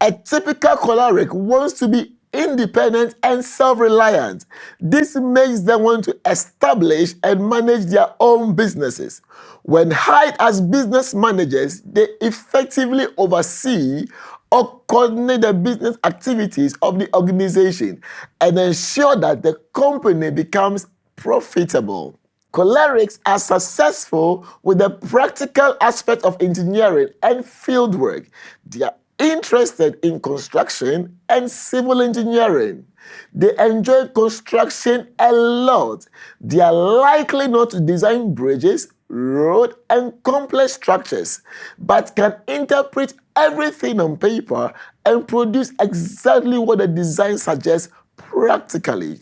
A typical choleric wants to be independent and self-reliant. This makes them want to establish and manage their own businesses. When hired as business managers, they effectively oversee or coordinate the business activities of the organization and ensure that the company becomes profitable. Cholerics are successful with the practical aspect of engineering and fieldwork. They are interested in construction and civil engineering. They enjoy construction a lot. They are likely not to design bridges, road, and complex structures, but can interpret everything on paper and produce exactly what the design suggests practically.